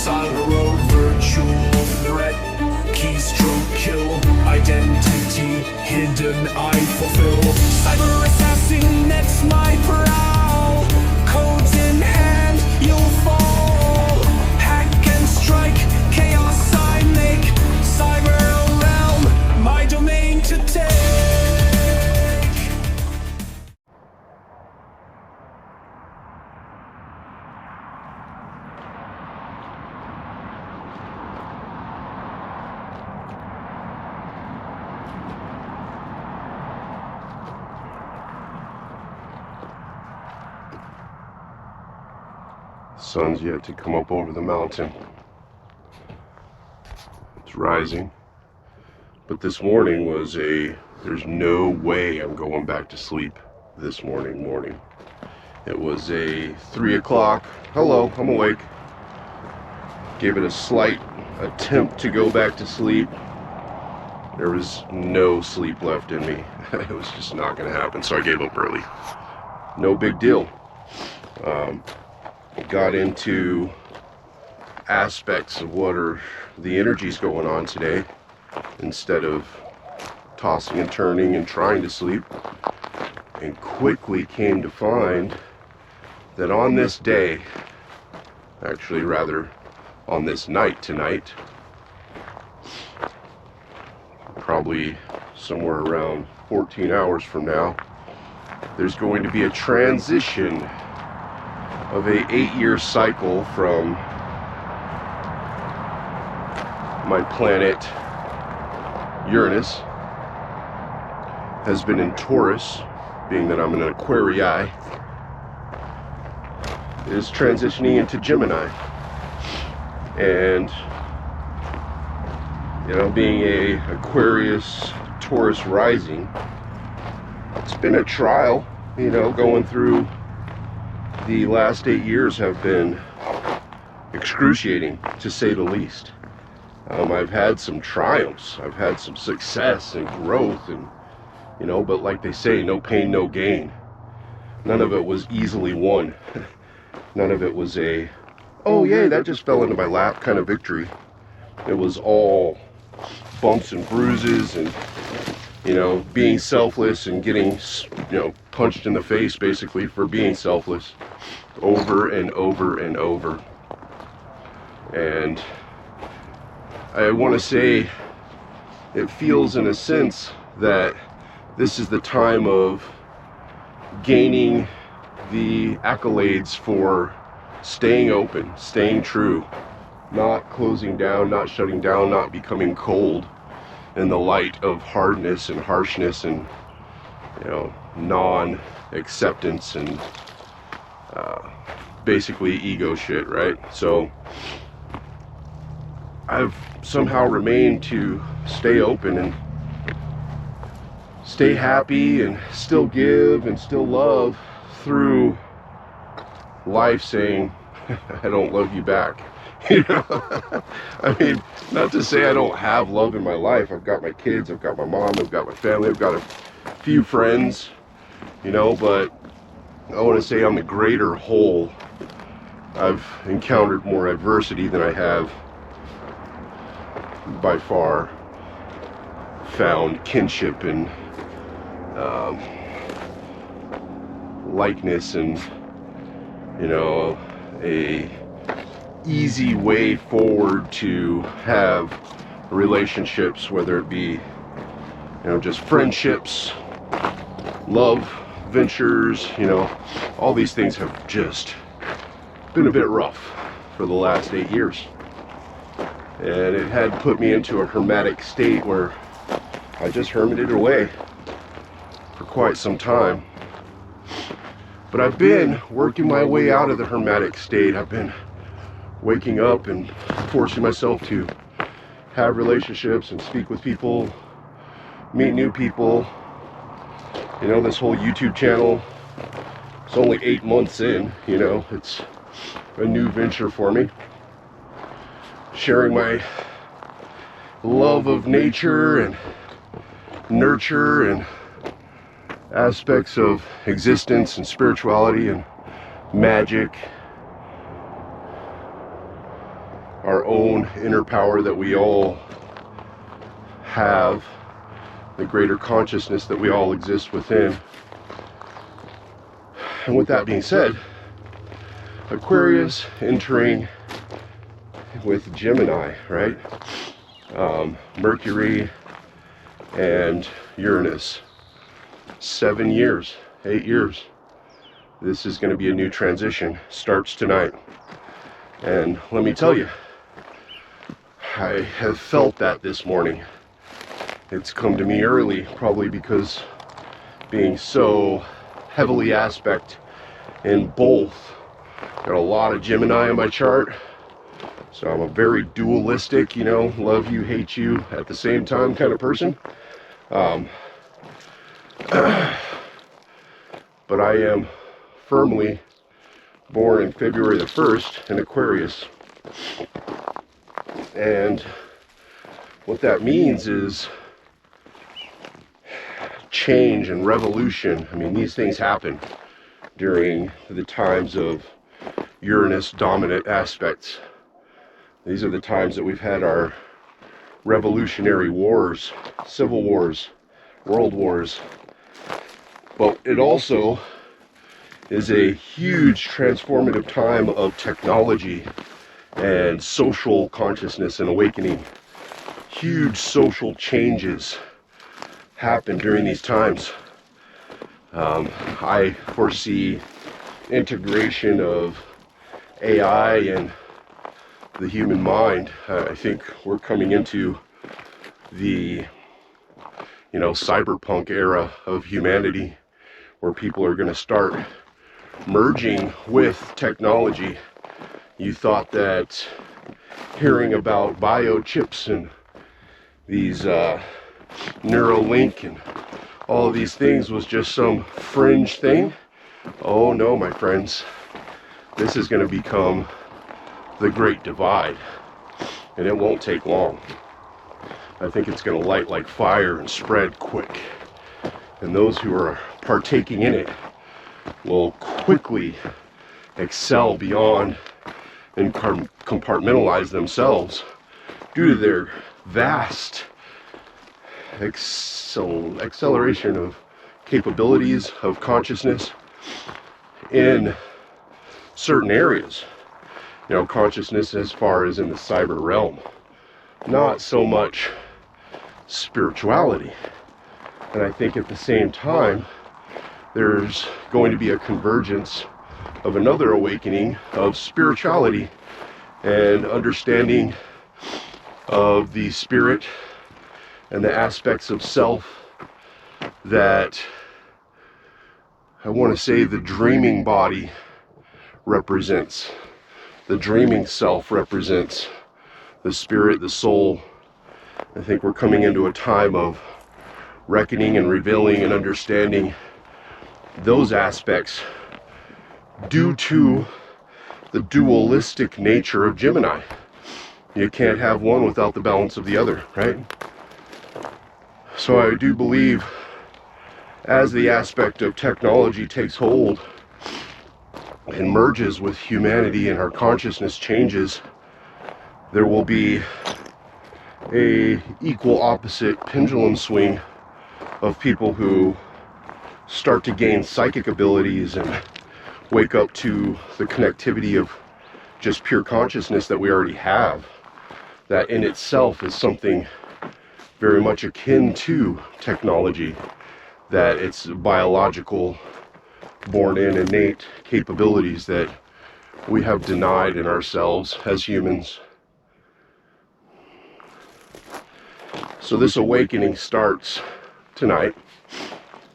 Tyro, virtual threat, keystroke kill, identity hidden, I fulfill. Cyber assassin, that's my prowl. Codes in hand, you'll fall. Hack and strike, chaos I make. Cyber realm, my domain to take. Sun's yet to come up over the mountain. It's rising. But this morning was there's no way I'm going back to sleep this morning. It was a 3 o'clock. Hello, I'm awake. Gave it a slight attempt to go back to sleep. There was no sleep left in me. It was just not going to happen, so I gave up early. No big deal. Got into aspects of what are the energies going on today instead of tossing and turning and trying to sleep, and quickly came to find that on this day, actually rather on this night tonight, probably somewhere around 14 hours from now, there's going to be a transition of a 8-year cycle from my planet Uranus. Has been in Taurus, being that I'm an Aquarii, is transitioning into Gemini. And you know, being a Aquarius Taurus rising, it's been a trial. You know, going through the last 8 years have been excruciating, to say the least. I've had some triumphs, I've had some success and growth, and you know, but like they say, no pain, no gain. None of it was easily won. None of it was a, oh yay, that just fell into my lap kind of victory. It was all bumps and bruises and, you know, being selfless and getting, you know, punched in the face basically for being selfless over and over and over. And I want to say it feels in a sense that this is the time of gaining the accolades for staying open, staying true, not closing down, not shutting down, not becoming cold in the light of hardness and harshness and, you know, non-acceptance and basically ego shit, right? So I've somehow remained to stay open and stay happy and still give and still love through life saying, I don't love you back. You know, I mean, not to say I don't have love in my life. I've got my kids, I've got my mom, I've got my family, I've got a few friends, you know, but I want to say on the greater whole, I've encountered more adversity than I have by far found kinship and likeness and, you know, a easy way forward to have relationships, whether it be, you know, just friendships, love ventures, you know, all these things have just been a bit rough for the last 8 years. And it had put me into a hermetic state where I just hermited away for quite some time. But I've been working my way out of the hermetic state. I've been waking up and forcing myself to have relationships and speak with people, meet new people. You know, this whole YouTube channel, it's only 8 months in, you know, it's a new venture for me. Sharing my love of nature and nurture and aspects of existence and spirituality and magic our own inner power that we all have, the greater consciousness that we all exist within. And with that being said, Aquarius entering with Gemini, right? Mercury and Uranus. 7 years, 8 years. This is going to be a new transition. Starts tonight. And let me tell you, I have felt that this morning. It's come to me early, probably because being so heavily aspect in both. Got a lot of Gemini in my chart. So I'm a very dualistic, you know, love you, hate you at the same time kind of person. But I am firmly born in February the 1st in Aquarius. And what that means is change and revolution. I mean, these things happen during the times of Uranus dominant aspects. These are the times that we've had our revolutionary wars, civil wars, world wars. But it also is a huge transformative time of technology and social consciousness and awakening. Huge social changes happen during these times. I foresee integration of AI and the human mind. I think we're coming into the, you know, cyberpunk era of humanity, where people are going to start merging with technology. You thought that hearing about biochips and these Neuralink and all of these things was just some fringe thing. Oh no, my friends, this is going to become the Great Divide, and it won't take long. I think it's going to light like fire and spread quick, and those who are partaking in it will quickly excel beyond and compartmentalize themselves due to their vast acceleration of capabilities of consciousness in certain areas. You know, consciousness as far as in the cyber realm, not so much spirituality. And I think at the same time, there's going to be a convergence of another awakening of spirituality and understanding of the spirit and the aspects of self that I want to say the dreaming body represents. The dreaming self represents the spirit, the soul. I think we're coming into a time of reckoning and revealing and understanding those aspects due to the dualistic nature of Gemini. You can't have one without the balance of the other, right? So I do believe as the aspect of technology takes hold and merges with humanity and our consciousness changes, there will be a equal opposite pendulum swing of people who start to gain psychic abilities and wake up to the connectivity of just pure consciousness that we already have. That in itself is something very much akin to technology, that it's biological, born-in innate capabilities that we have denied in ourselves as humans. So this awakening starts tonight,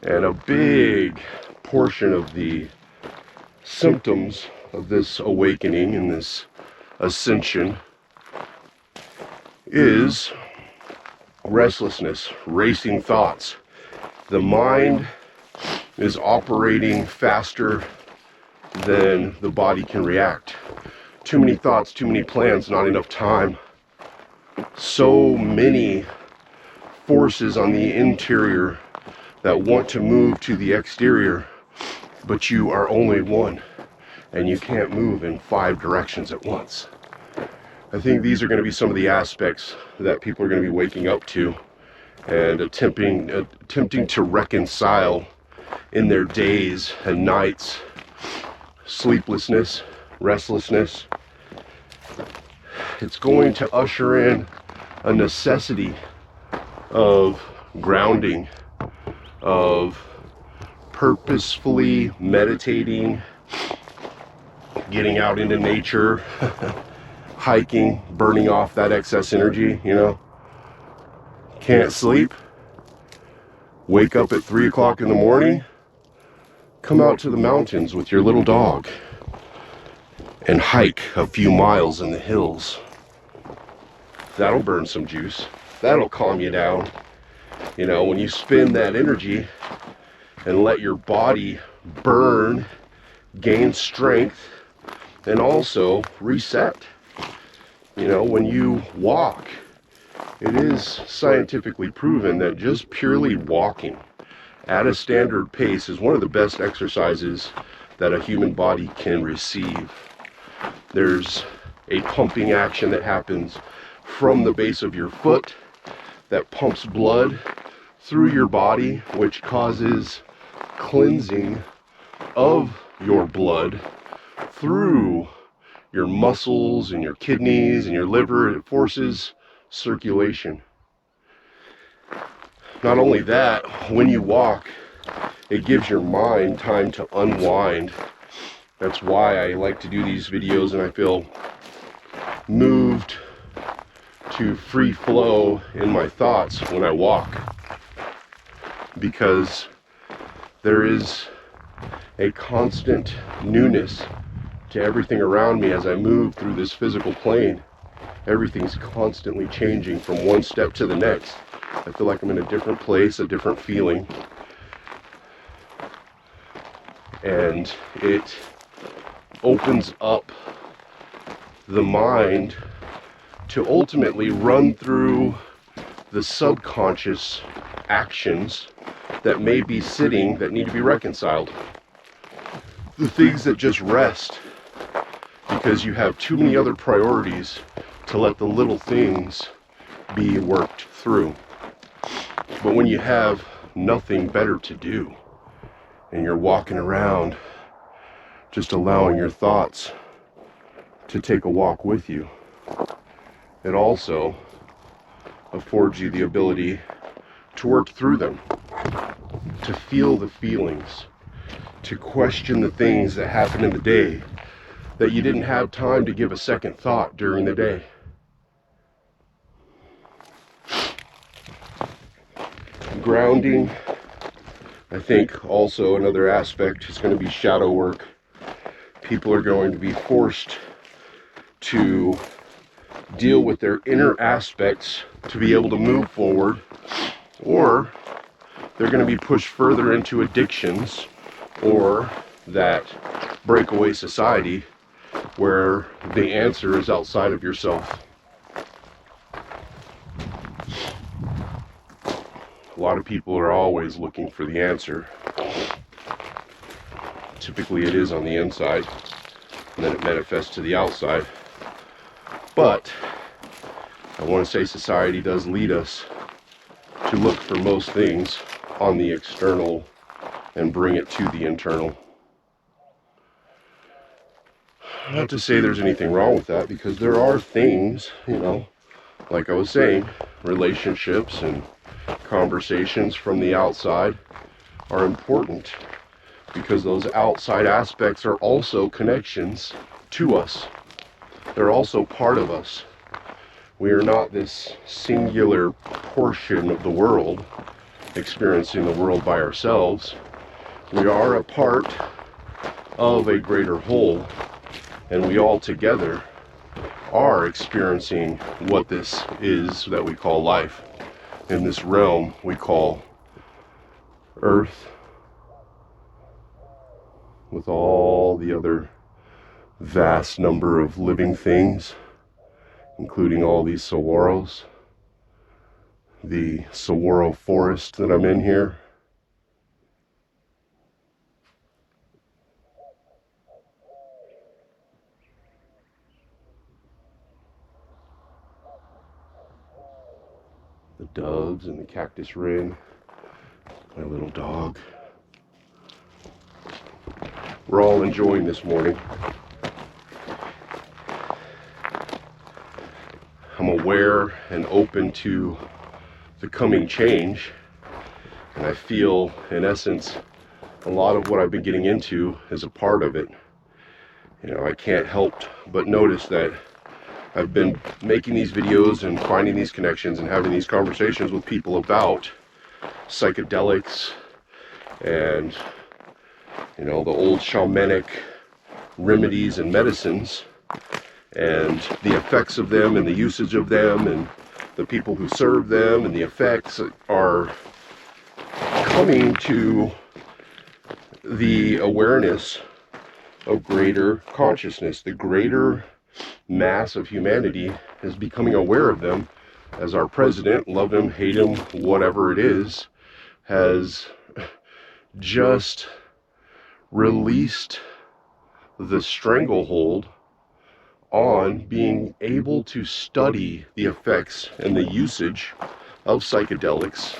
and a big portion of the symptoms of this awakening and this ascension is restlessness, racing thoughts. The mind is operating faster than the body can react. Too many thoughts, too many plans, not enough time. So many forces on the interior that want to move to the exterior, but you are only one, and you can't move in 5 directions at once. I think these are going to be some of the aspects that people are going to be waking up to and attempting to reconcile in their days and nights. Sleeplessness, restlessness. It's going to usher in a necessity of grounding, of purposefully meditating, getting out into nature, hiking, burning off that excess energy, you know. Can't sleep? Wake up at 3 o'clock in the morning, come out to the mountains with your little dog and hike a few miles in the hills. That'll burn some juice. That'll calm you down. You know, when you spend that energy and let your body burn, gain strength, and also reset. You know, when you walk, it is scientifically proven that just purely walking at a standard pace is one of the best exercises that a human body can receive. There's a pumping action that happens from the base of your foot that pumps blood through your body, which causes cleansing of your blood through your muscles and your kidneys and your liver. It forces circulation. Not only that, when you walk, it gives your mind time to unwind. That's why I like to do these videos, and I feel moved to free flow in my thoughts when I walk, because there is a constant newness to everything around me as I move through this physical plane. Everything's constantly changing from one step to the next. I feel like I'm in a different place, a different feeling, and it opens up the mind to ultimately run through the subconscious actions that may be sitting that need to be reconciled. The things that just rest because you have too many other priorities to let the little things be worked through. But when you have nothing better to do and you're walking around just allowing your thoughts to take a walk with you, it also affords you the ability to work through them, to feel the feelings, to question the things that happen in the day that you didn't have time to give a second thought during the day. Grounding, I think also another aspect is going to be shadow work. People are going to be forced to deal with their inner aspects to be able to move forward, or they're going to be pushed further into addictions or that breakaway society where the answer is outside of yourself. A lot of people are always looking for the answer. Typically it is on the inside, and then it manifests to the outside. But I want to say society does lead us to look for most things on the external and bring it to the internal. Not to say there's anything wrong with that, because there are things, like I was saying, relationships and conversations from the outside are important, because those outside aspects are also connections to us. They're also part of us. We are not this singular portion of the world experiencing the world by ourselves. We are a part of a greater whole, and we all together are experiencing what this is that we call life in this realm we call Earth, with all the other vast number of living things, including all these saguaros, the saguaro forest that I'm in here. doves and the cactus wren, my little dog. We're all enjoying this morning. I'm aware and open to the coming change, and I feel, in essence, a lot of what I've been getting into is a part of it. You know, I can't help but notice that I've been making these videos and finding these connections and having these conversations with people about psychedelics and, you know, the old shamanic remedies and medicines and the effects of them and the usage of them and the people who serve them, and the effects are coming to the awareness of greater consciousness. The greater mass of humanity is becoming aware of them, as our president, love him, hate him, whatever it is, has just released the stranglehold on being able to study the effects and the usage of psychedelics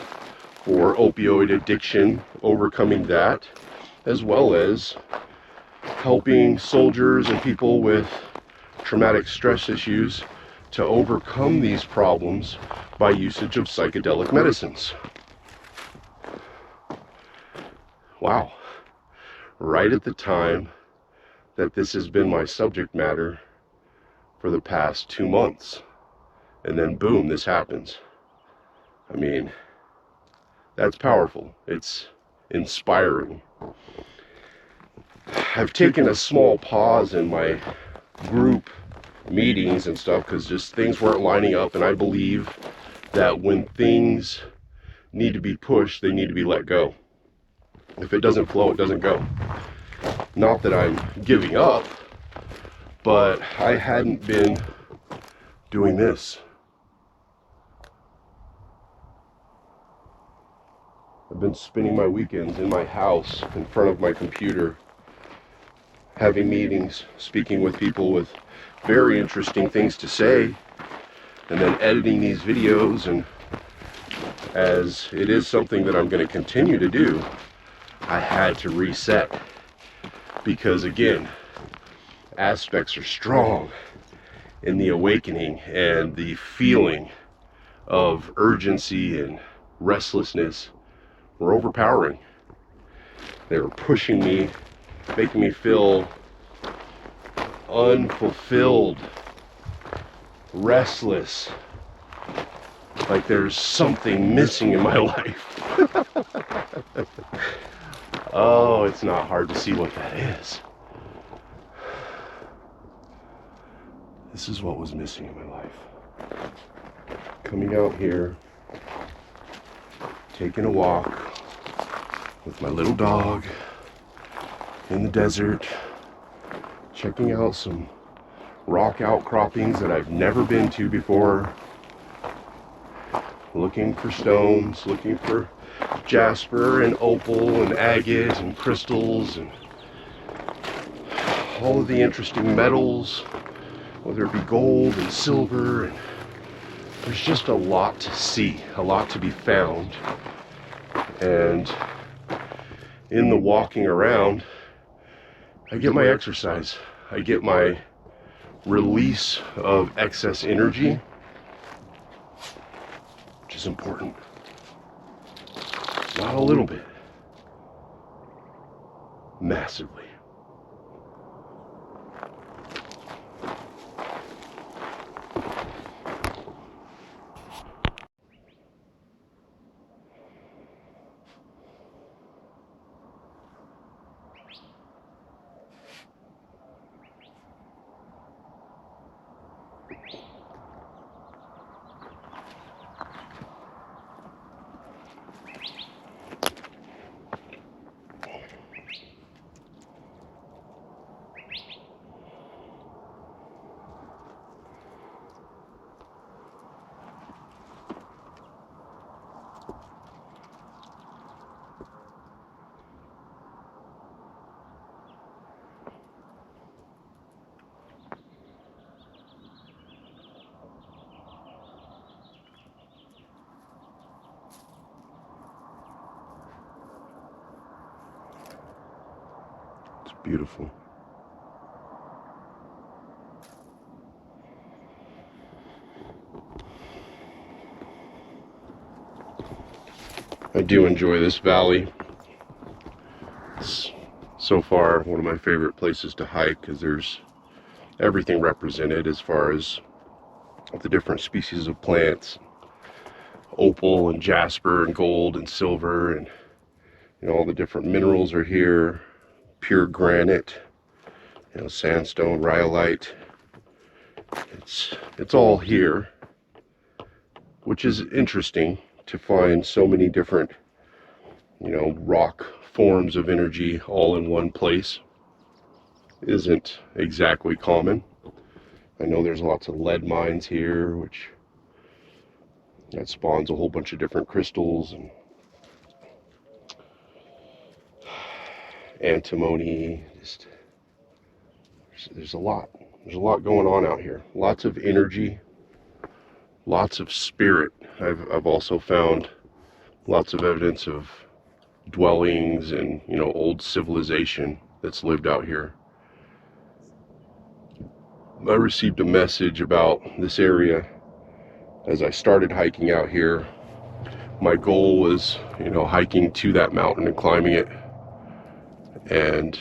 for opioid addiction, overcoming that, as well as helping soldiers and people with traumatic stress issues to overcome these problems by usage of psychedelic medicines. Wow. Right at the time that this has been my subject matter for the past 2 months. And then boom, this happens. I mean, that's powerful. It's inspiring. I've taken a small pause in my group meetings and stuff because just things weren't lining up, and I believe that when things need to be pushed, they need to be let go. If it doesn't flow, it doesn't go. Not that I'm giving up, but I hadn't been doing this. I've been spending my weekends in my house in front of my computer, having meetings, speaking with people with very interesting things to say, and then editing these videos. And as it is something that I'm going to continue to do, I had to reset, because again, aspects are strong in the awakening, and the feeling of urgency and restlessness were overpowering. They were pushing me, making me feel unfulfilled, restless, like there's something missing in my life. Oh, it's not hard to see what that is. This is what was missing in my life. Coming out here, taking a walk with my little dog in the desert, checking out some rock outcroppings that I've never been to before, looking for stones, looking for jasper and opal and agate and crystals and all of the interesting metals, whether it be gold and silver. And there's just a lot to see, a lot to be found. And in the walking around, I get my exercise. I get my release of excess energy, which is important. Not a little bit. Massively. beautiful. I do enjoy this valley. It's so far one of my favorite places to hike because there's everything represented as far as the different species of plants, opal and jasper and gold and silver, and all the different minerals are here. Pure granite, sandstone, rhyolite. It's all here, which is interesting to find so many different rock forms of energy all in one place. Isn't exactly common. I know there's lots of lead mines here, which that spawns a whole bunch of different crystals and antimony. There's a lot going on out here. Lots of energy, lots of spirit. I've also found lots of evidence of dwellings and old civilization that's lived out here. I received a message about this area as I started hiking out here. My goal was hiking to that mountain and climbing it, and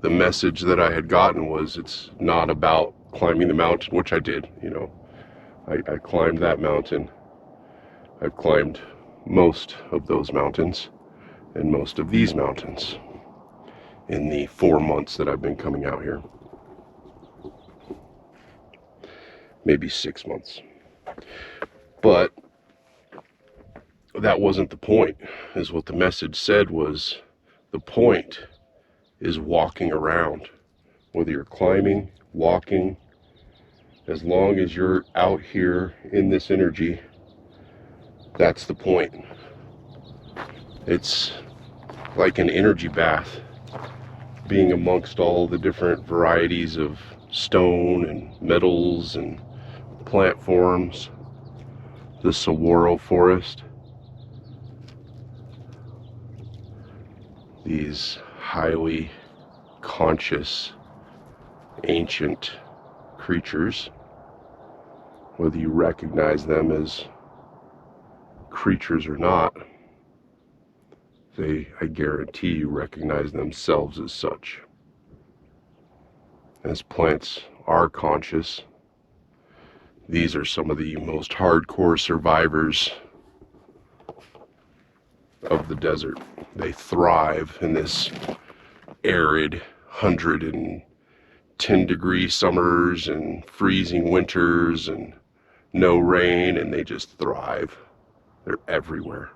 the message that I had gotten was it's not about climbing the mountain, which I did. I climbed that mountain. I've climbed most of those mountains and most of these mountains in the 4 months that I've been coming out here. Maybe 6 months. But that wasn't the point, is what the message said. Was the point is walking around. Whether you're climbing, walking, as long as you're out here in this energy, that's the point. It's like an energy bath, being amongst all the different varieties of stone and metals and plant forms, the saguaro forest, these highly conscious ancient creatures, whether you recognize them as creatures or not, I guarantee you recognize themselves as such. As plants are conscious, these are some of the most hardcore survivors of the desert. They thrive in this arid 110-degree summers and freezing winters and no rain, and they just thrive. They're everywhere.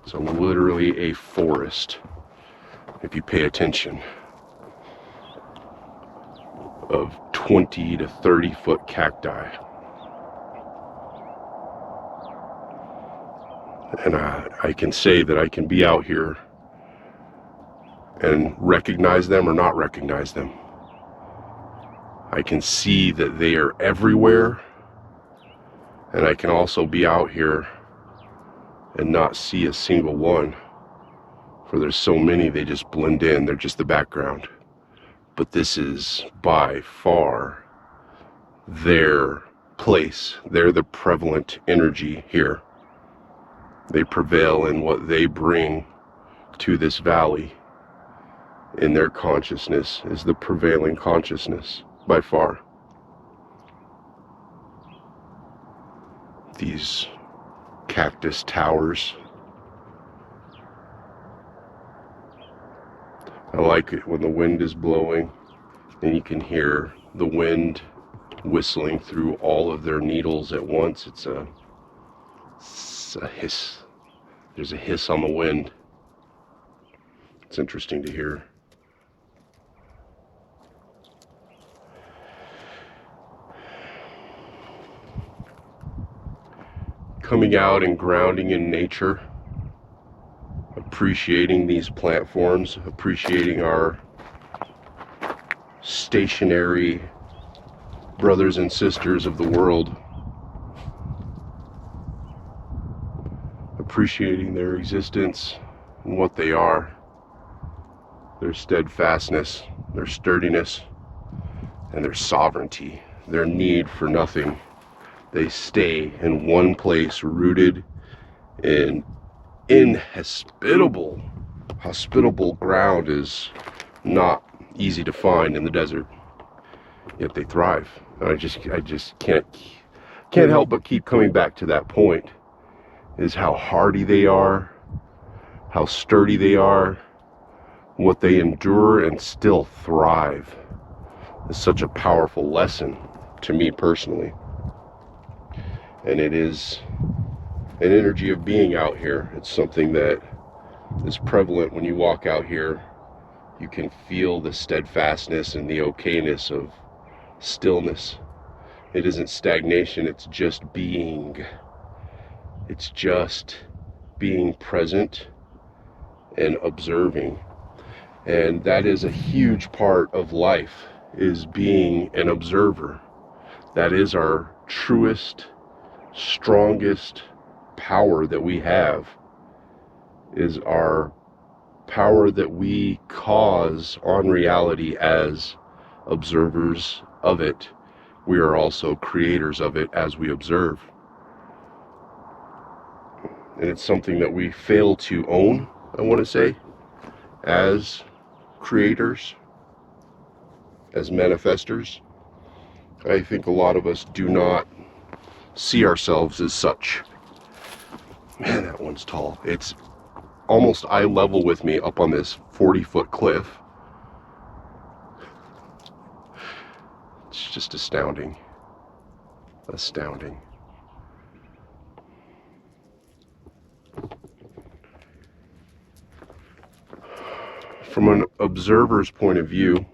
So literally a forest, if you pay attention, of 20 to 30 foot cacti. And I can say that I can be out here and recognize them or not recognize them. I can see that they are everywhere, and I can also be out here and not see a single one, for there's so many, they just blend in, they're just the background. But this is by far their place. They're the prevalent energy here. They prevail in what they bring to this valley. In their consciousness is the prevailing consciousness by far. These cactus towers. I like it when the wind is blowing and you can hear the wind whistling through all of their needles at once. It's a hiss. There's a hiss on the wind. It's interesting to hear. Coming out and grounding in nature, appreciating these plant forms, appreciating our stationary brothers and sisters of the world, appreciating their existence and what they are. their steadfastness, their sturdiness, and their sovereignty, their need for nothing. They stay in one place, rooted in inhospitable. Hospitable ground is not easy to find in the desert, yet they thrive. And I just can't help but keep coming back to that point, is how hardy they are, how sturdy they are, what they endure and still thrive. Is such a powerful lesson to me personally. And it is an energy of being out here. It's something that is prevalent when you walk out here. You can feel the steadfastness and the okayness of stillness. It isn't stagnation, it's just being. It's just being present and observing. And that is a huge part of life, is being an observer. That is our truest, strongest power that we have, is our power that we cause on reality as observers of it. We are also creators of it as we observe. And it's something that we fail to own, I want to say, as creators, as manifestors. I think a lot of us do not see ourselves as such. Man, that one's tall. It's almost eye level with me up on this 40-foot cliff. It's just astounding. Astounding. From an observer's point of view,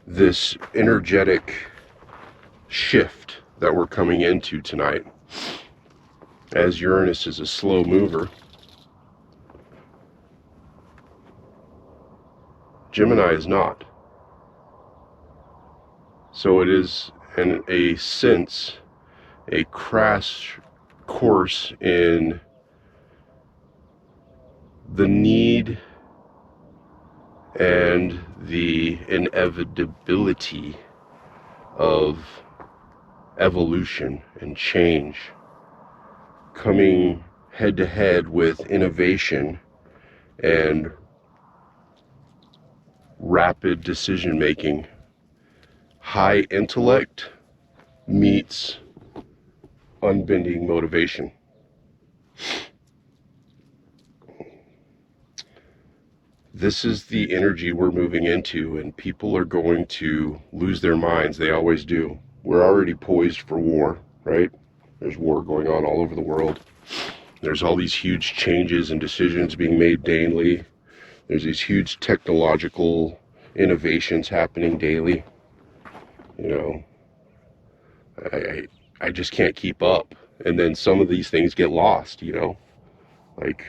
this energetic shift that we're coming into tonight, as Uranus is a slow mover, Gemini is not. So it is, in a sense, a crash course in the need and the inevitability of evolution and change, coming head to head with innovation and rapid decision making. High intellect meets unbending motivation. This is the energy we're moving into, and people are going to lose their minds. They always do. We're already poised for war, right? There's war going on all over the world. There's all these huge changes and decisions being made daily. There's these huge technological innovations happening daily. You know, I just can't keep up. And then some of these things get lost, you know, like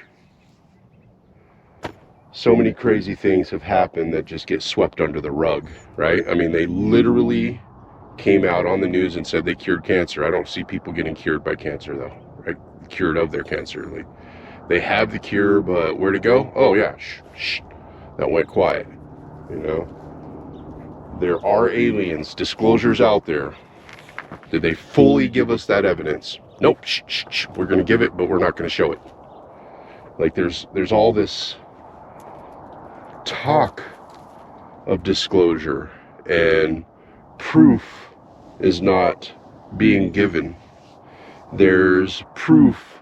so many crazy things have happened that just get swept under the rug, right? I mean, they literally came out on the news and said they cured cancer. I don't see people getting cured by cancer though, right? Cured of their cancer. Like, they have the cure, but where'd it go? Oh yeah, shh, that went quiet, you know? There are aliens, disclosures out there. Did they fully give us that evidence? Nope, shh. We're gonna give it, but we're not gonna show it. Like there's all this talk of disclosure, and proof is not being given. There's proof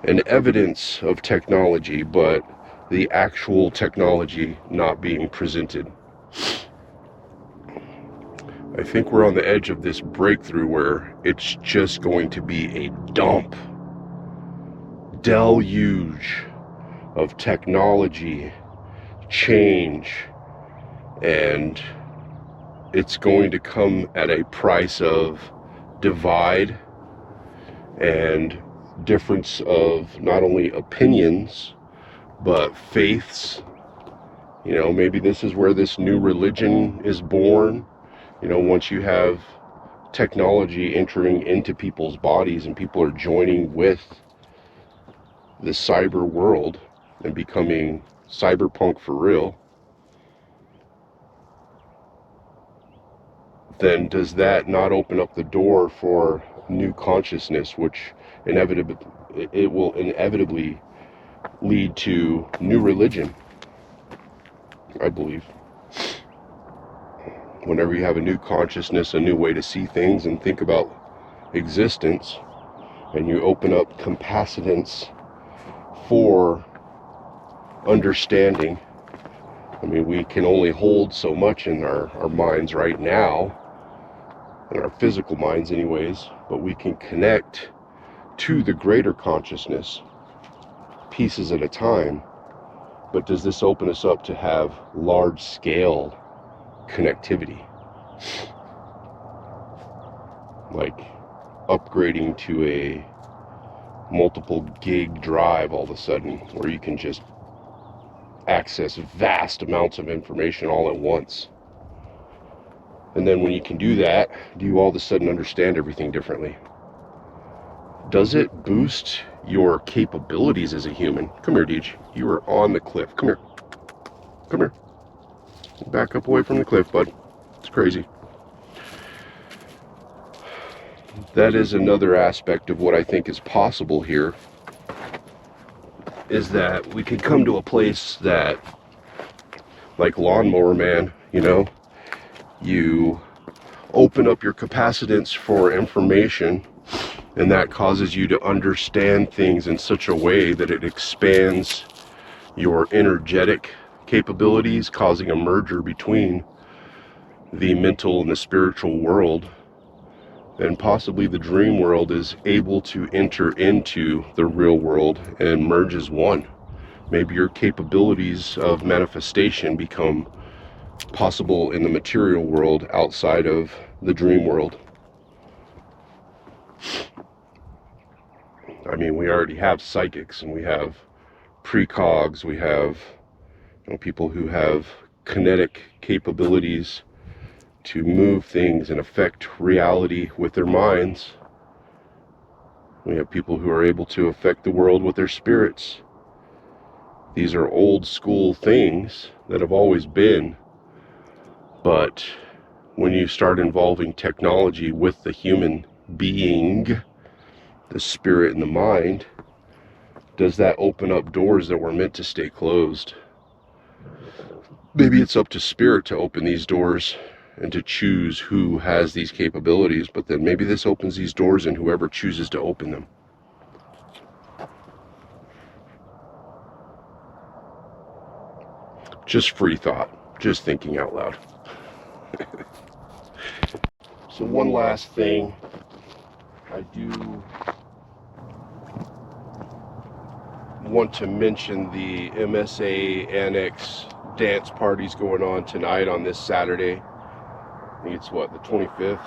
and evidence of technology, but the actual technology not being presented. I think we're on the edge of this breakthrough where it's just going to be a deluge of technology, change, and it's going to come at a price of divide and difference of not only opinions but faiths. You know, maybe this is where this new religion is born. You know, once you have technology entering into people's bodies and people are joining with the cyber world and becoming cyberpunk for real, then does that not open up the door for new consciousness, which it will inevitably lead to new religion, I believe. Whenever you have a new consciousness, a new way to see things and think about existence, and you open up capacitance for understanding. I mean, we can only hold so much in our minds right now, in our physical minds anyways, but we can connect to the greater consciousness pieces at a time. But does this open us up to have large scale connectivity, like upgrading to a multiple gig drive all of a sudden, where you can just access vast amounts of information all at once? And then when you can do that, do you all of a sudden understand everything differently? Does it boost your capabilities as a human? Come here, Deej. You are on the cliff. Come here. Come here. Back up away from the cliff, bud. It's crazy. That is another aspect of what I think is possible here, is that we could come to a place that, like Lawnmower Man, you know, you open up your capacitance for information, and that causes you to understand things in such a way that it expands your energetic capabilities, causing a merger between the mental and the spiritual world. And possibly the dream world is able to enter into the real world and merge as one. Maybe your capabilities of manifestation become possible in the material world outside of the dream world. I mean, we already have psychics, and we have precogs, we have, you know, people who have kinetic capabilities to move things and affect reality with their minds. We have people who are able to affect the world with their spirits. These are old school things that have always been, but when you start involving technology with the human being, the spirit and the mind, does that open up doors that were meant to stay closed? Maybe it's up to spirit to open these doors and to choose who has these capabilities, but then maybe this opens these doors and whoever chooses to open them. Just free thought, just thinking out loud. So one last thing, I do want to mention the MSA Annex dance parties going on tonight on this Saturday. I think it's what, the 25th?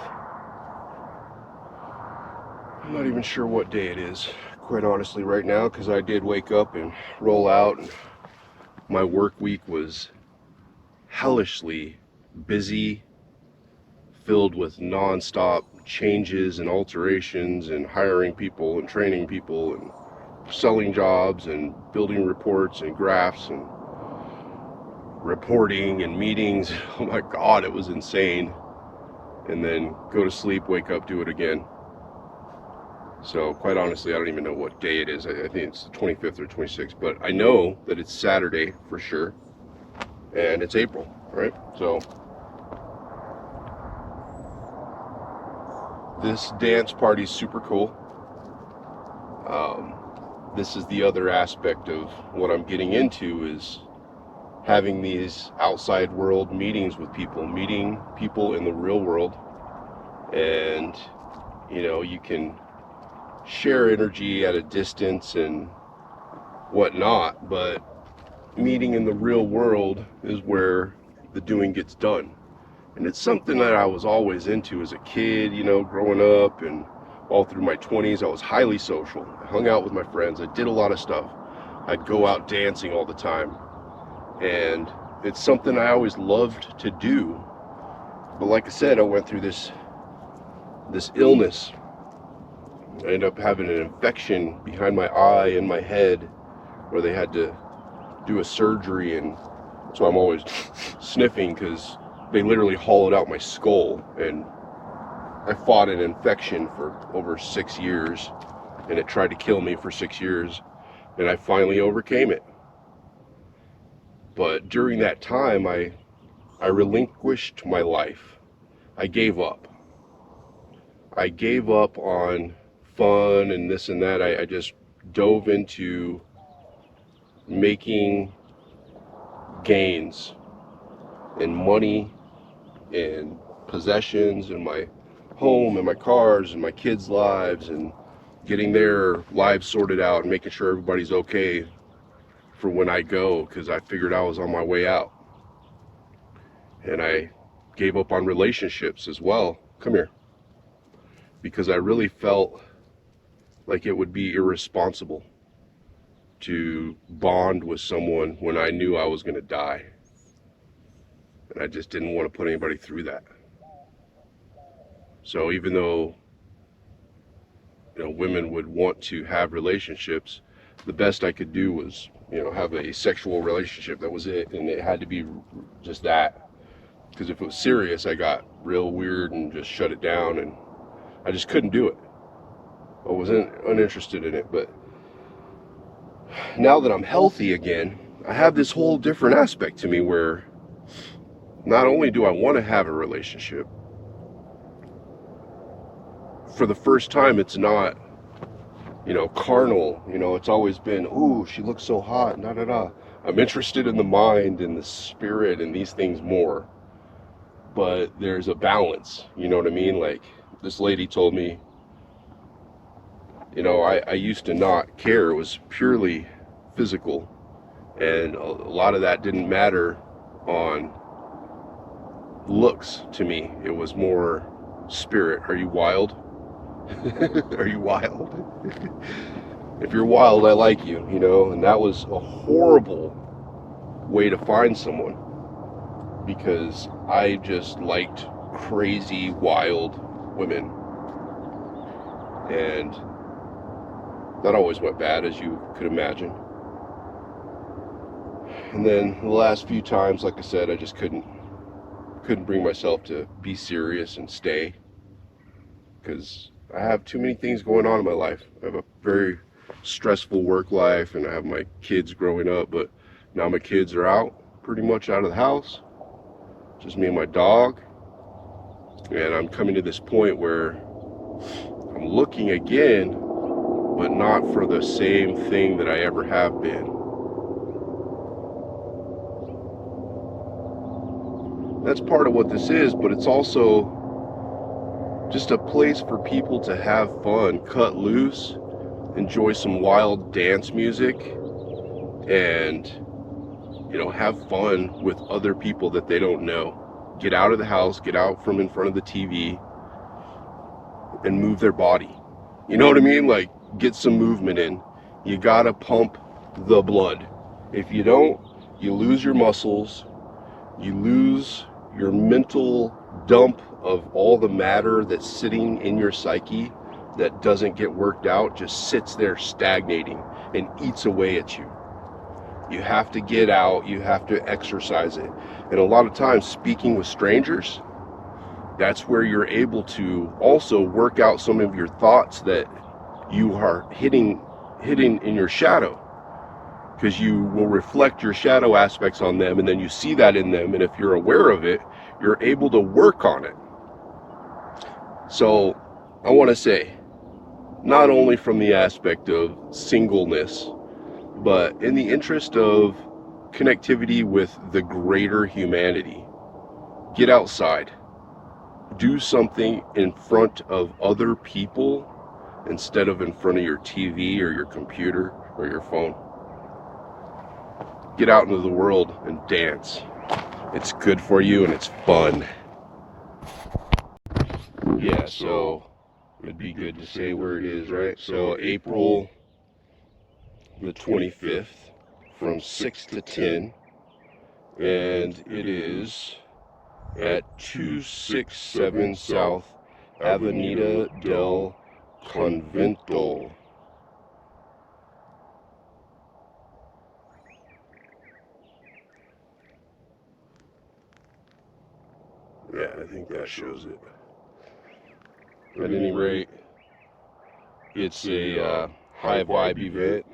I'm not even sure what day it is, quite honestly, right now, because I did wake up and roll out, and my work week was hellishly busy, filled with non-stop changes and alterations and hiring people and training people and selling jobs and building reports and graphs and reporting and meetings. Oh my God, it was insane. And then go to sleep, wake up, do it again. So quite honestly, I don't even know what day it is. I think it's the 25th or 26th, but I know that it's Saturday for sure, and it's April, right? So this dance party is super cool. This is the other aspect of what I'm getting into, is having these outside world meetings with people, meeting people in the real world. And, you know, you can share energy at a distance and whatnot, but meeting in the real world is where the doing gets done. And it's something that I was always into as a kid, you know, growing up, and all through my 20s. I was highly social. I hung out with my friends. I did a lot of stuff. I'd go out dancing all the time. And it's something I always loved to do. But like I said, I went through this illness. I ended up having an infection behind my eye and my head. where they had to do a surgery, and so I'm always sniffing because they literally hollowed out my skull, and I fought an infection for over 6 years, and it tried to kill me for 6 years, and I finally overcame it. But during that time, I relinquished my life. I gave up. I gave up on fun and this and that. I just dove into making gains in money and possessions and my home and my cars and my kids' lives, and getting their lives sorted out and making sure everybody's okay for when I go, because I figured I was on my way out. And I gave up on relationships as well. Come here. Because I really felt like it would be irresponsible to bond with someone when I knew I was going to die. And I just didn't want to put anybody through that. So even though, women would want to have relationships, the best I could do was, have a sexual relationship. That was it. And it had to be just that. Because if it was serious, I got real weird and just shut it down, and I just couldn't do it. I wasn't uninterested in it. But now that I'm healthy again, I have this whole different aspect to me where not only do I want to have a relationship, for the first time it's not, carnal. It's always been, ooh, she looks so hot, da da da. I'm interested in the mind and the spirit and these things more. But there's a balance, you know what I mean? Like, this lady told me, I used to not care. It was purely physical. And a lot of that didn't matter on looks to me. It was more spirit. Are you wild? Are you wild? If you're wild, I like you, and that was a horrible way to find someone, because I just liked crazy, wild women. And that always went bad, as you could imagine. And then the last few times, like I said, I just couldn't bring myself to be serious and stay, because I have too many things going on in my life. I have a very stressful work life, and I have my kids growing up, but now my kids are pretty much out of the house. Just me and my dog. And I'm coming to this point where I'm looking again, but not for the same thing that I ever have been. That's part of what this is, but it's also just a place for people to have fun, cut loose, enjoy some wild dance music, and have fun with other people that they don't know. Get out of the house, get out from in front of the TV, and move their body. You know what I mean? Like, get some movement in. You gotta pump the blood. If you don't, you lose your muscles, you lose your mental dump of all the matter that's sitting in your psyche that doesn't get worked out, just sits there stagnating and eats away at you. You have to get out, you have to exercise it. And a lot of times, speaking with strangers, that's where you're able to also work out some of your thoughts that you are hidden in your shadow, because you will reflect your shadow aspects on them, and then you see that in them, and if you're aware of it, you're able to work on it. So I want to say, not only from the aspect of singleness, but in the interest of connectivity with the greater humanity, get outside. Do something in front of other people instead of in front of your TV or your computer or your phone. Get out into the world and dance. It's good for you and it's fun. Yeah, so it'd be good to say where it is, right? So April the 25th from 6 to 10, and it is at 267 South Avenida del Convento. Yeah, I think that shows it. At any rate, it's a high vibe event.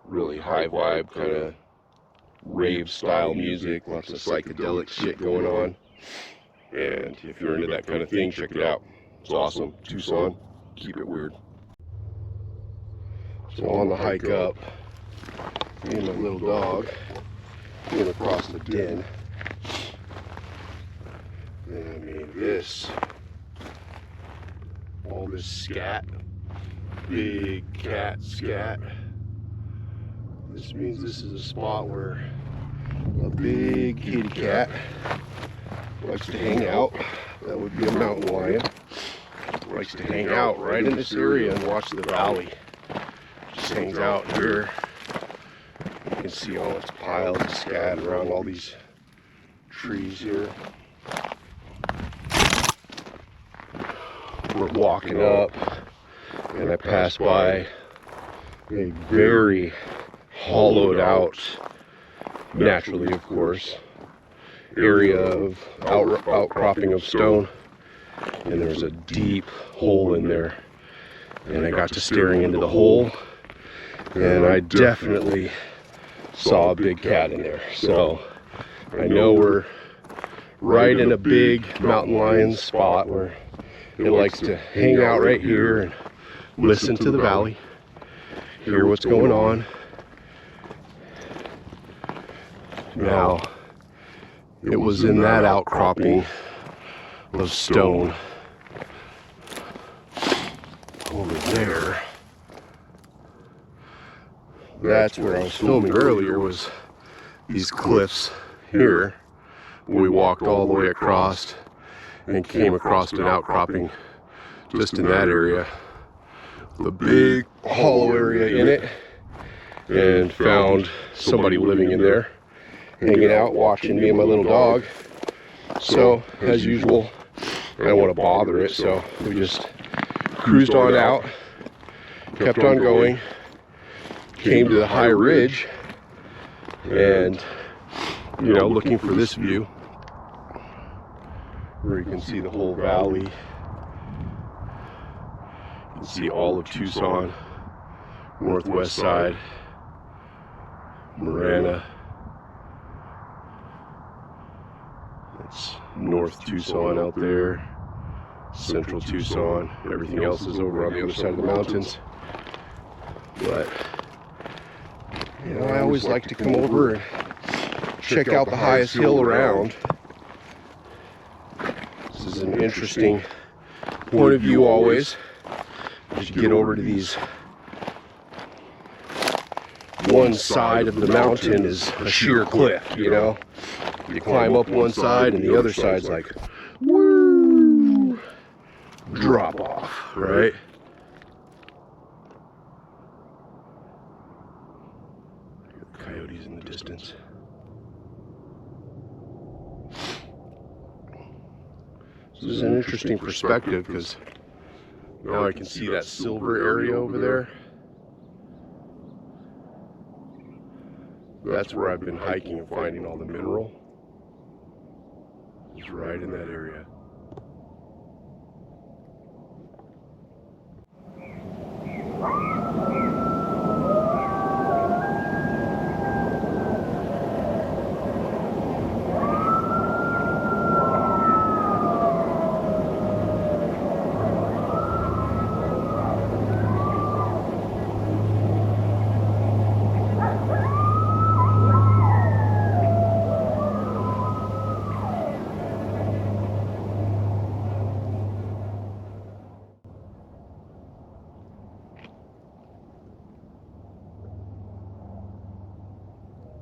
Really high vibe, kind of rave style music, lots of psychedelic shit going on. And if you're into that kind of thing, check it out. It's awesome. Tucson, keep it weird. So on the hike up, me and my little dog came across the den. And I mean, all this scat, big cat scat. This means this is a spot where a big kitty cat likes to hang out. That would be a mountain lion. Likes to hang out right in this area and watch the valley. Just hangs out here. You can see all its piles of scat around all these trees here. We're walking up, and I pass by a very hollowed out, naturally of course, area of outcropping of stone, and there's a deep hole in there, and I got to staring into the hole, and I definitely saw a big cat in there. So I know we're right in a big mountain lion spot where it likes to hang out right here and listen to the valley, hear what's going on. Now, it was in that outcropping of stone over there. That's where I was filming earlier, was these cliffs here. We walked all the way across and came across an outcropping just in that area, the big hollow area in it, and found somebody living in there, hanging out, watching me and my little dog. So, as usual, I don't want to bother it, so we just cruised on out, kept on going, came to the high ridge, and, you know, looking for this view, where you can see the whole valley. You can see all of Tucson, northwest side, Marana. It's North Tucson out there, central Tucson. Everything else is over on the other side of the mountains. But, you know, I always like to come over and check out the highest hill around. This is an interesting point of view always, as you get over to these. One side of the mountain is a sheer cliff, you know. You climb up one side and the other side's like, woo, drop off, right? Coyotes in the distance. This is an interesting perspective because now I can see that silver area over there. That's where I've been hiking and finding all the mineral. It's right in that area.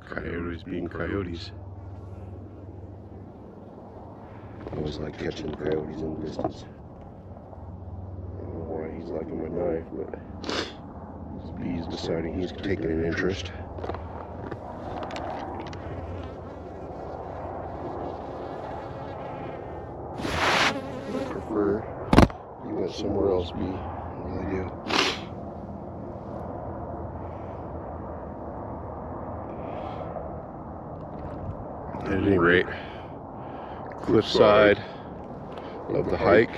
Coyotes being coyotes. I always like catching coyotes in the distance. I don't know why he's liking my knife, but this bee's deciding he's taking an interest. I prefer you went somewhere else, bee. I really do. At any rate, cliffside of the hike.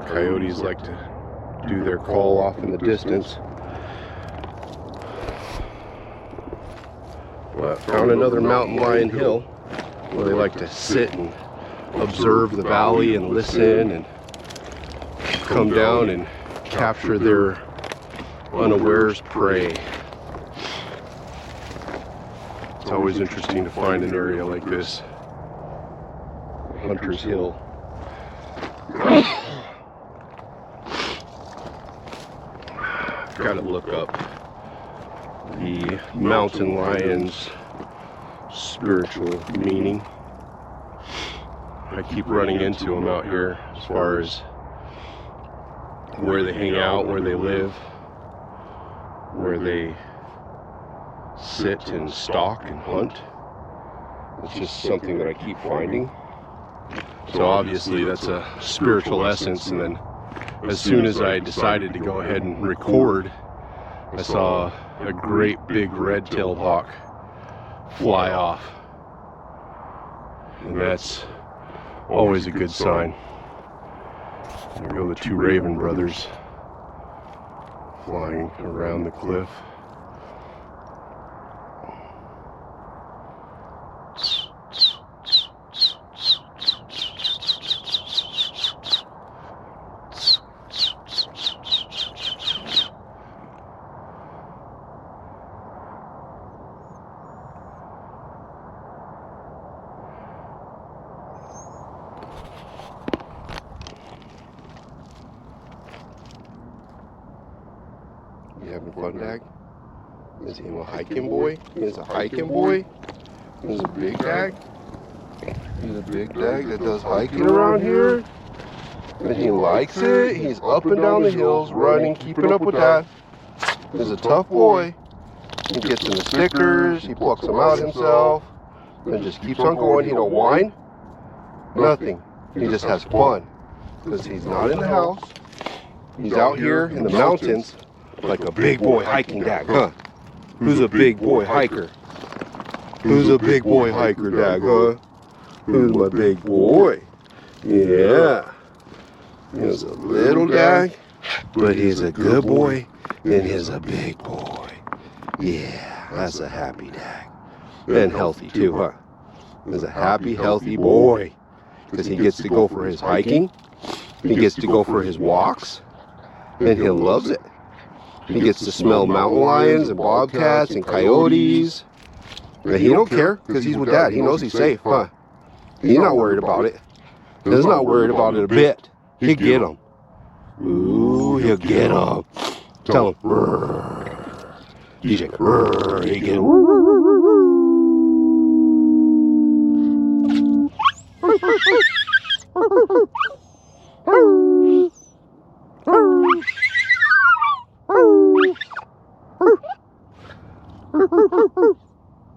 Coyotes like to do their call off in the distance. Well, I found another mountain lion hill where they like to sit and observe the valley and listen and come down and capture their unawares prey. It's always interesting to find an area like this. Hunter's Hill. Got to look up the mountain lion's spiritual meaning. I keep running into them out here as far as where they hang out, where they live, where they sit and stalk and hunt. It's just something that I keep finding. So obviously that's a spiritual essence. And then as soon as I decided to go ahead and record, I saw a great big red-tailed hawk fly off. And that's always a good sign. There go the two Raven brothers flying around the cliff. You having fun, Dag? Is he a hiking boy? He's a hiking boy? He's a big Dag? He's a big Dag that does hiking around here? And he likes it. He's up and down the hills, running, keeping up with that. He's a tough boy. He gets in the stickers, he plucks them out himself, and just keeps on going. He don't whine. Nothing. He just has fun. Because he's not in the house. He's out here in the mountains. Like a big boy hiking Dag, huh? Who's a big boy hiker? Who's a big boy hiker, Dag, huh? Who's my big boy? Yeah. He's a little Dag, but he's a good boy, and he's a big boy. Yeah, that's a happy Dag. And healthy too, huh? He's a happy, healthy boy. Because he gets to go for his hiking, he gets to go for his walks, and he loves it. He gets to smell mountain lions and bobcats and coyotes. And he don't care because he's with Dad. He knows he's safe, huh? He's not worried about it. He's not worried about it a bit. He'll get them. Ooh, he'll get them. Tell him. DJ, he'll get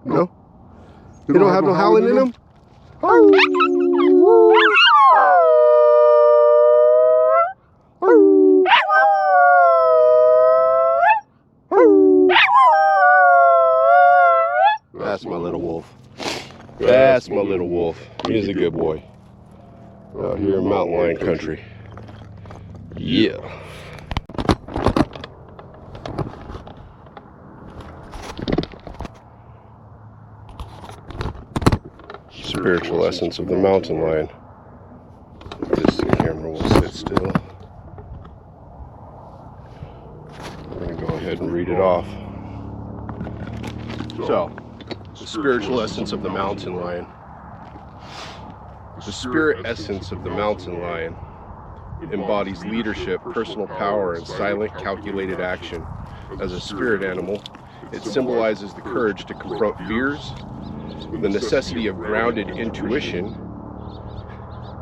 No? You don't have no howling in them? That's my little wolf. That's my little wolf. He's a good boy. Out here in mountain lion country. Yeah. Spiritual essence of the mountain lion. This camera will sit still. I'm going to go ahead and read it off. So, the spiritual essence of the mountain lion. The spirit essence of the mountain lion embodies leadership, personal power, and silent, calculated action. As a spirit animal, it symbolizes the courage to confront fears, the necessity of grounded intuition.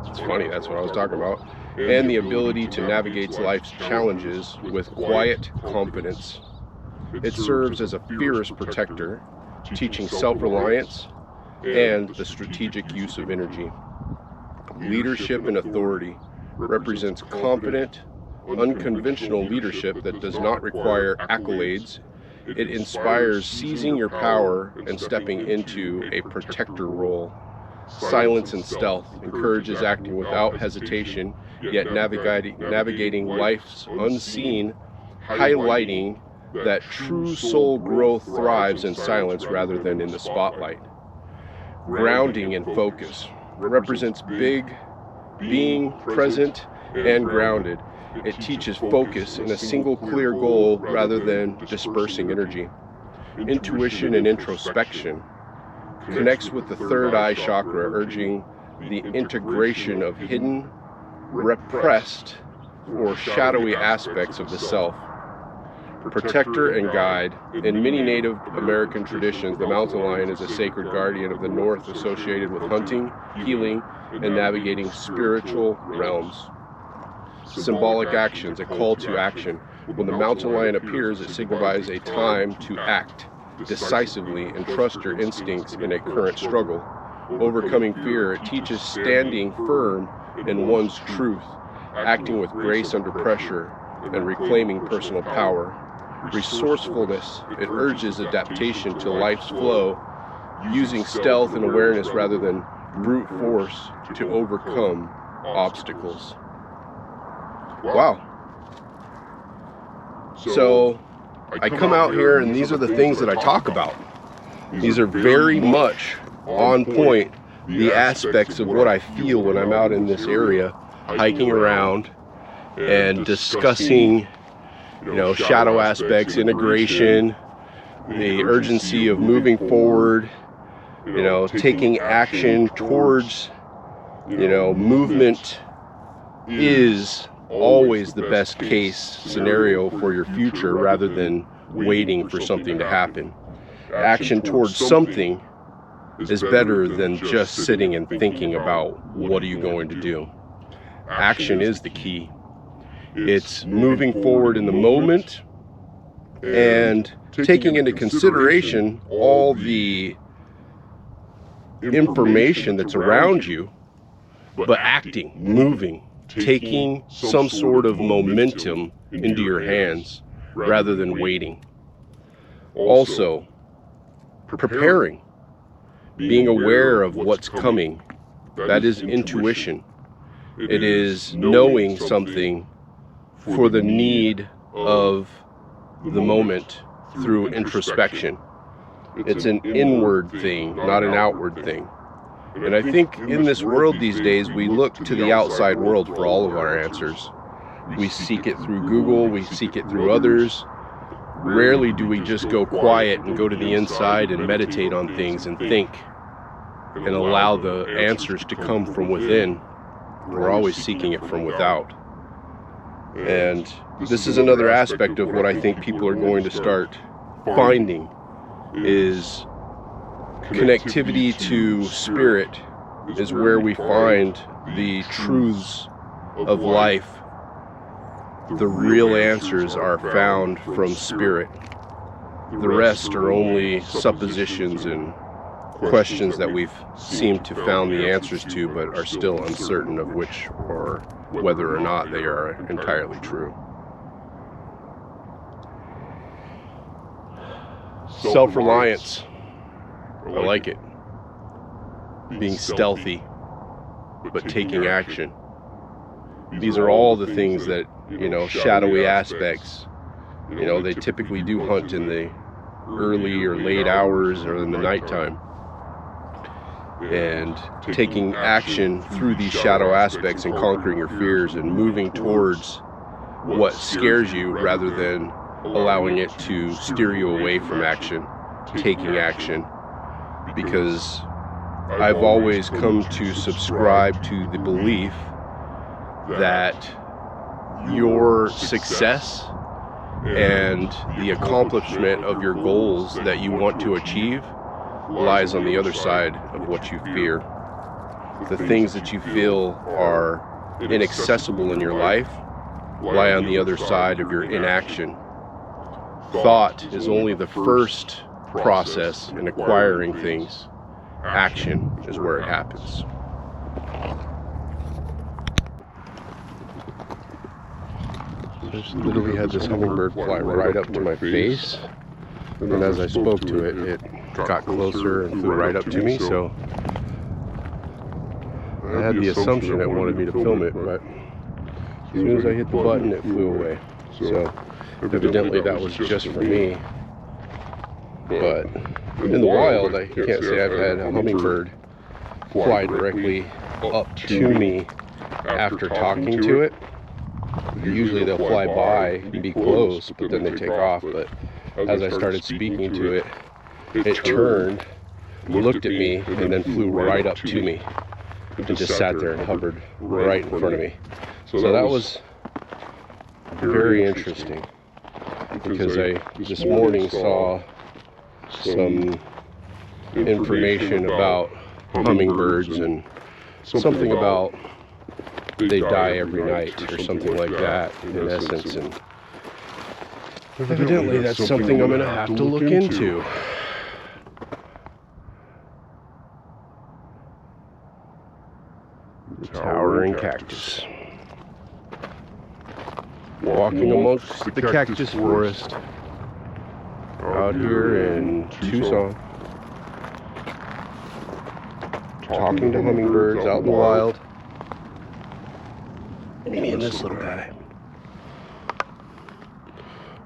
It's funny, that's what I was talking about. And the ability to navigate life's challenges with quiet confidence. It serves as a fearless protector, teaching self-reliance and the strategic use of energy. Leadership and authority represents confident, unconventional leadership that does not require accolades. It inspires seizing your power and stepping into a protector role. silence and stealth, encourages acting without hesitation, yet navigating life's unseen, highlighting that true soul growth thrives in silence rather than in the spotlight. Grounding and focus represents being present and grounded. It teaches focus in a single clear goal rather than dispersing energy. Intuition and introspection connects with the third eye chakra, urging the integration of hidden, repressed, or shadowy aspects of the self. Protector and guide. In many Native American traditions, the mountain lion is a sacred guardian of the north, associated with hunting, healing, and navigating spiritual realms. Symbolic actions, a call to action. When the mountain lion appears, it signifies a time to act decisively and trust your instincts in a current struggle. Overcoming fear, it teaches standing firm in one's truth, acting with grace under pressure, and reclaiming personal power. Resourcefulness, it urges adaptation to life's flow, using stealth and awareness rather than brute force to overcome obstacles. Wow. So I come out here and these are the things that I talk about. These are very much on point, the aspects of what I feel when I'm out in this area, hiking around and discussing, shadow aspects, integration, the urgency of moving forward, taking action towards, movement is always the best case scenario for your future rather than waiting for something to happen. Action towards something is better than just sitting and thinking about what are you going to do. Action is the key. It's moving forward in the moment and taking into consideration all the information that's around you, but acting, moving, taking some sort of momentum into your hands rather than waiting. Also, preparing, being aware of what's coming. That is intuition. It is knowing something for the need of the moment through introspection. It's an inward thing, not an outward thing. And I think in this world these days, we look to the outside world for all of our answers. We seek it through Google, we seek it through others. Rarely do we just go quiet and go to the inside and meditate on things and think and allow the answers to come from within. We're always seeking it from without. And this is another aspect of what I think people are going to start finding is connectivity to spirit is where we find the truths of life. The real answers are found from spirit. The rest are only suppositions and questions that we've seemed to found the answers to, but are still uncertain of which or whether or not they are entirely true. Self-reliance. I like it. Being stealthy, but taking action. These are all the things that, shadowy aspects. They typically do hunt in the early or late hours or in the nighttime. And taking action through these shadow aspects and conquering your fears and moving towards what scares you rather than allowing it to steer you away from action, taking action. Because I've always come to subscribe to the belief that your success and the accomplishment of your goals that you want to achieve lies on the other side of what you fear. The things that you feel are inaccessible in your life lie on the other side of your inaction. Thought is only the first process in acquiring things. Action is where it happens. I just literally had this hummingbird fly right up to my face, and as I spoke to it, it got closer and flew right up to me, so I had the assumption it wanted me to film it, but as soon as I hit the button, it flew away. So evidently that was just for me. But in the wild, I can't say I've had a hummingbird fly directly up to me after talking to it. Usually they'll fly by and be close, but then they take off. But as I started speaking to it, it turned, looked at me, and then flew right up to me and just sat there and hovered right in front of me. So that was very interesting, because I this morning saw some information about hummingbirds and something about they die every night or something like that, in essence. And evidently that's something I'm going to have to look into. Towering cactus. Walking amongst the cactus forest out here in Tucson. Talking to hummingbirds out in the wild. Me and this little guy.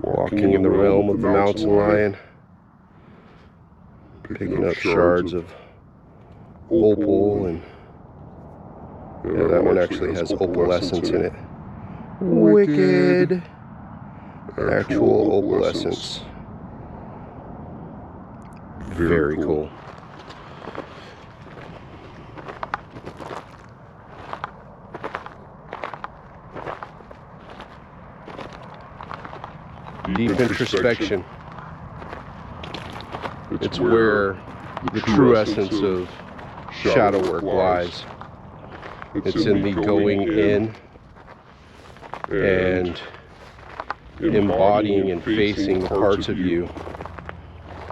Walking in the realm of the mountain lion. Picking up shards of opal, and yeah, that one actually has opalescence in it. Wicked. Actual opalescence. Very cool. Deep introspection. It's where the true essence of shadow work lies. It's in the going in and embodying and facing the parts of you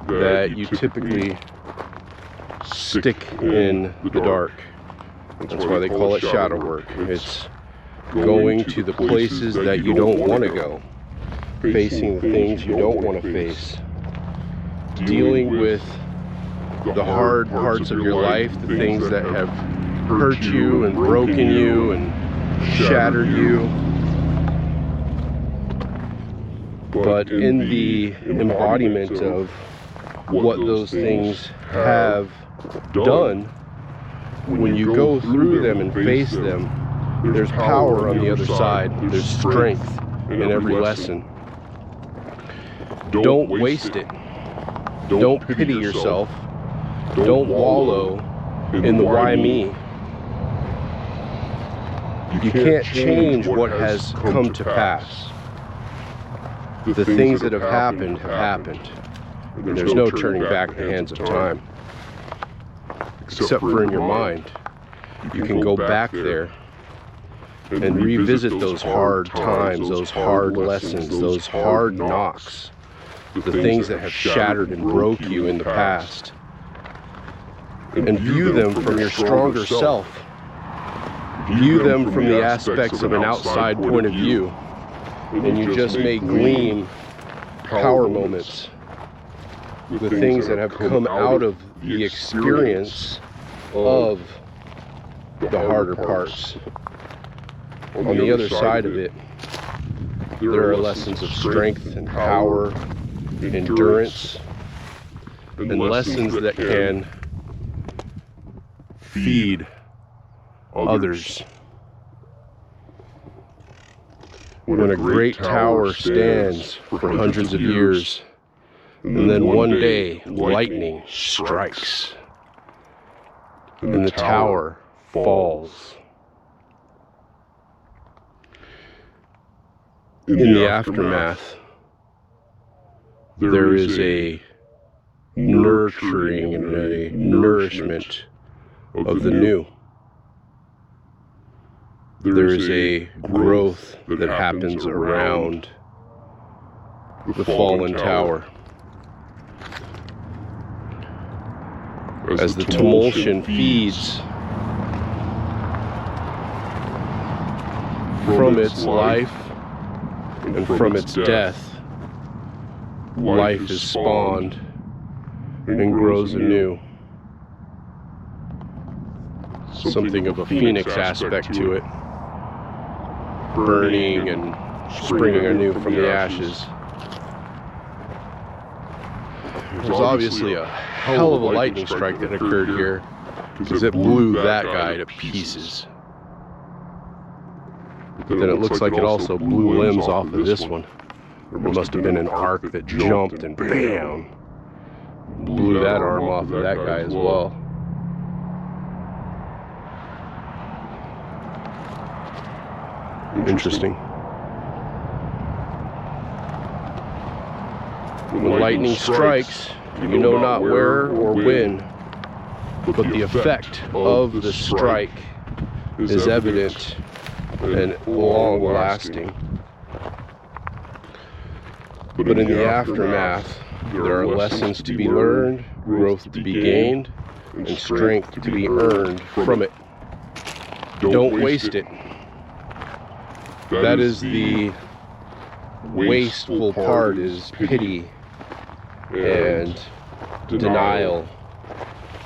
that you typically stick in the dark. That's why they call it shadow work. It's going to the places that you don't want to go, facing the things you don't want to face, dealing with the hard parts of your life, the things that have hurt you and broken you and shattered you. But in the embodiment of what those things have done, when you go through them and face them, there's power on the other side. There's strength in every lesson. Don't waste it. Don't pity yourself. Don't wallow in the why me. You can't change what has come to pass. The things that have happened have happened. And there's no turning back the hands of time. Except for in your mind. You can go back there and revisit those hard times, those hard lessons, those hard knocks, the things that have shattered and broke you in the past, and view them from your stronger self. View them from the aspects of an outside point of view, and you just may glean power moments, the things that have come out of the experience of the harder parts. On the other side of it, there are lessons of strength and power, endurance, and lessons that can feed others. When a great tower stands for hundreds of years, and then one day lightning strikes, and the tower falls. In the aftermath, there is a nurturing and a nourishment of the new. There is a growth that happens around the fallen tower. As the tumultuation feeds from its life and from its death, life is spawned and grows anew. something of a phoenix aspect to it, burning and springing anew from the ashes. There's obviously a hell of a lightning strike that occurred here, because it blew that guy to pieces. But then it looks like it also blew limbs off of this one. There must have been an arc that jumped and bam! Blew that arm off of that guy as well. Interesting. When lightning strikes, you know not where or when, but the effect of the strike is evident and long-lasting. But in the aftermath, there are lessons to be learned, growth to be gained, and strength to be earned from it. Don't waste it. That is the wasteful part, is pity and denial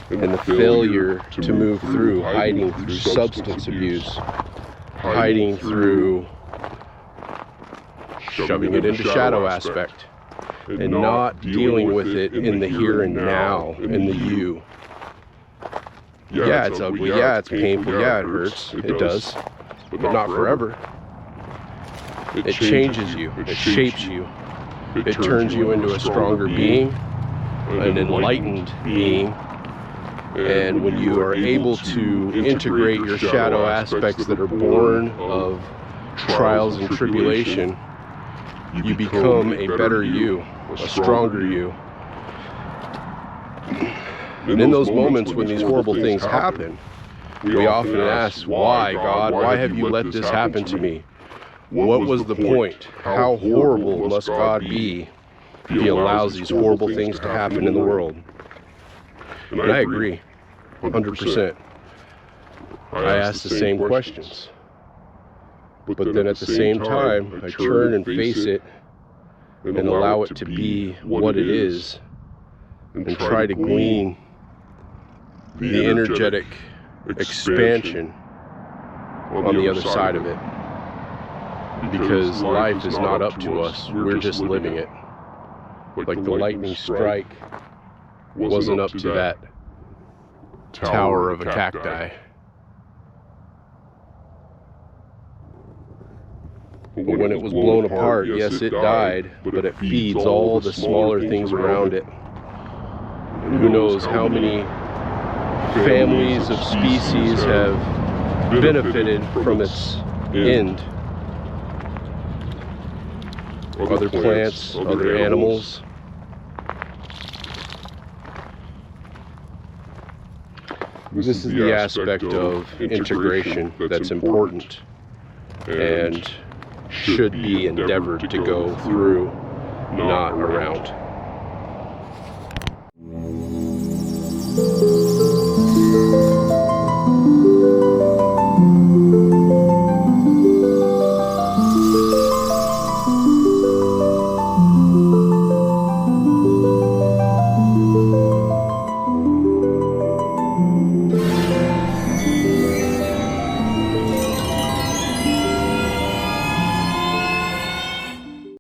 and the failure to move through, hiding through substance abuse, hiding through shoving it into shadow aspect, and not dealing with it in the here and now, in the you. Yeah, it's ugly, yeah, it's painful, yeah, it hurts, it does, but not forever. It changes you, it shapes you, it turns you into a stronger being, an enlightened being, and when you are able to integrate your shadow aspects that are born of trials and tribulation, you become a better you, a stronger you. And in those moments when these horrible things happen, we often ask, why, God? Why have you let this happen to me? What was the point? How horrible must God be if He allows these horrible things to happen in the world? And I agree, 100%. I ask the same questions. But then at the same time, I turn and face it and allow it to be what it is, and try to glean the energetic expansion on the other side of it. Because life is not up to us, we're just living it. Like the lightning strike wasn't up to that tower of a cacti. But when it was blown apart, yes, it died, but it feeds all the smaller things around it. And who knows how many families of species have benefited from its end. Other plants, other animals. This is the aspect of integration that's important and should be endeavored to go through, not around.